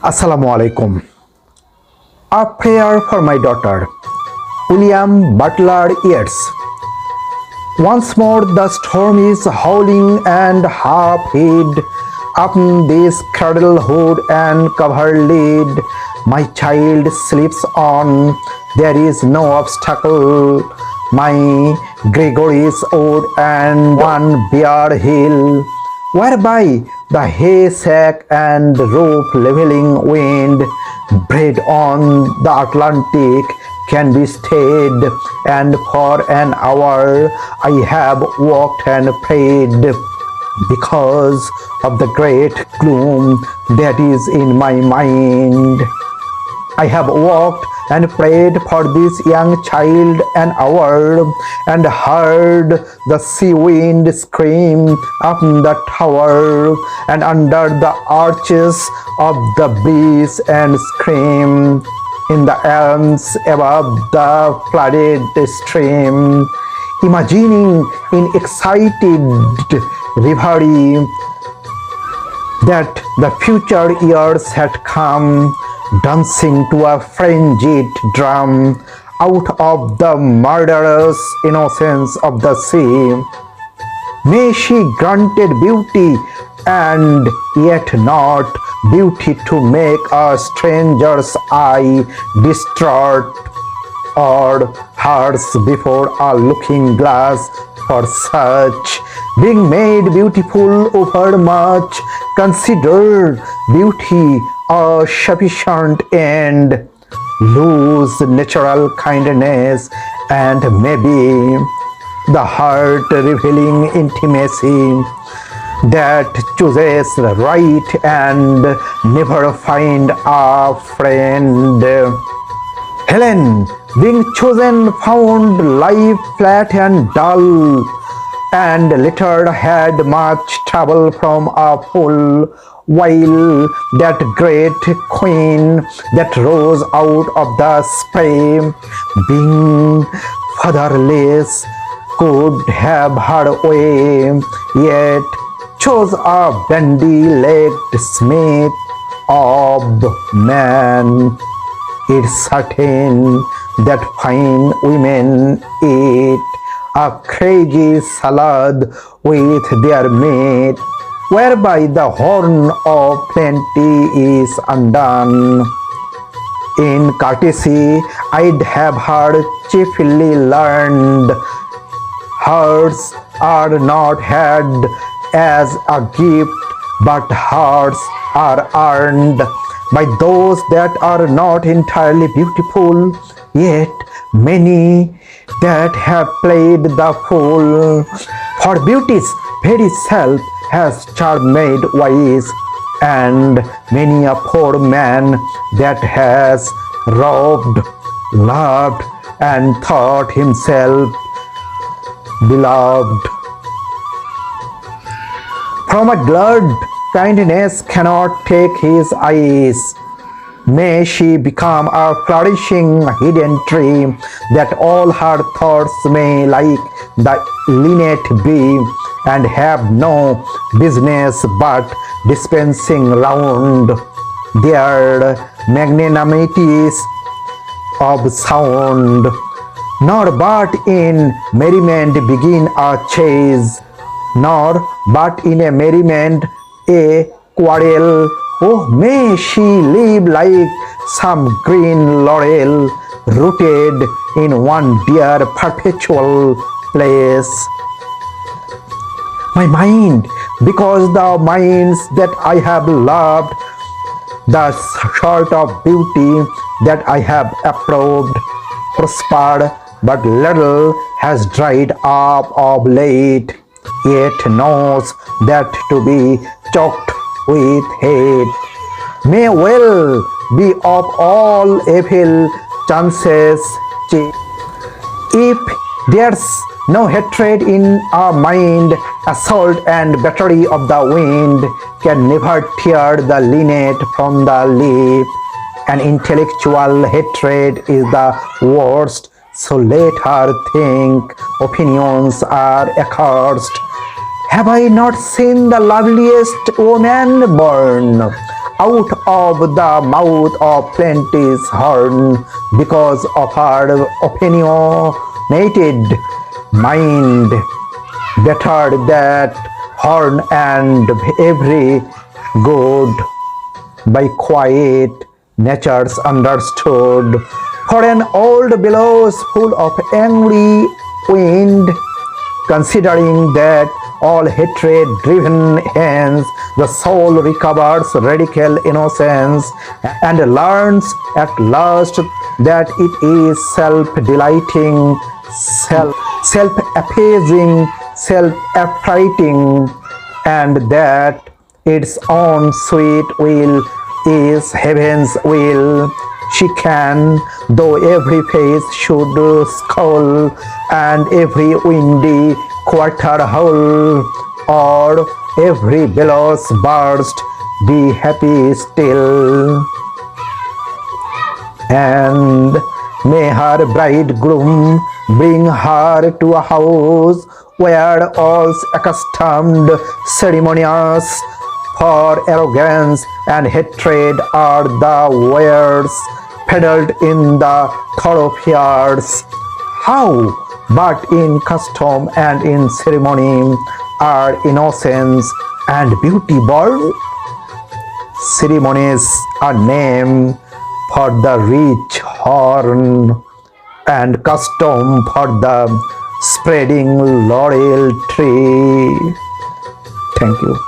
Assalamu alaikum. A prayer for my daughter, William Butler Yeats. Once more the storm is howling and half hid up this cradle-hood and coverlid. My child sleeps on, there is no obstacle. My Gregory's wood and one bare hill, whereby the haystack and roof leveling wind bred on the Atlantic can be stayed, and for an hour I have walked and prayed because of the great gloom that is in my mind. I have walked and prayed for this young child an hour, and heard the sea wind scream up the tower and under the arches of the breeze, and scream in the elms above the flooded stream, imagining in excited reverie that the future years had come, dancing to a frenzied drum out of the murderous innocence of the sea. May she granted beauty, and yet not beauty to make a stranger's eye distraught, or hearts before a looking glass for such, being made beautiful over much, consider beauty a sufficient end, lose natural kindness, and maybe the heart revealing intimacy that chooses right and never find a friend. Helen, being chosen, found life flat and dull, and later had much trouble from a fool, while that great queen that rose out of the spray, being fatherless, could have her way, yet chose a bandy-legged smith of man. It's certain that fine women eat a crazy salad with their meat, whereby the horn of plenty is undone. In courtesy I'd have her chiefly learned, hers are not had as a gift, but hearts are earned by those that are not entirely beautiful, yet many that have played the fool. For beauty's very self has charm made wise, and many a poor man that has robbed, loved, and thought himself beloved. From a glad kindness cannot take his eyes. May she become a flourishing hidden tree, that all her thoughts may like the linnet be, and have no business but dispensing round their magnanimities of sound, nor but in merriment begin a chase, nor but in a merriment a quarrel. Oh, may she live like some green laurel, rooted in one dear perpetual place. My mind, because the minds that I have loved, the sort of beauty that I have approved, prospered but little, has dried up of late, yet knows that to be choked with hate may well be of all evil chances. If there's no hatred in our mind, assault and battery of the wind can never tear the linnet from the leaf. An intellectual hatred is the worst, so let her think opinions are accursed. Have I not seen the loveliest woman born? out of the mouth of plenty's horn, because of her opinionated mind, bettered that horn and every good by quiet nature's understood. For an old billows full of angry wind, considering that all hatred driven hence, the soul recovers radical innocence and learns at last that it is self-delighting, self-effacing, self-affrighting, and that its own sweet will is heaven's will. She can, though every face should scowl and every windy quarter howl, or every billows burst, be happy still. And may her bridegroom bring her to a house where all's accustomed ceremonious for arrogance and hatred are the wares peddled in the thoroughfares. How but in custom and in ceremony are innocence and beauty born? Ceremonies are named for the rich horn, and custom for the spreading laurel tree. Thank you.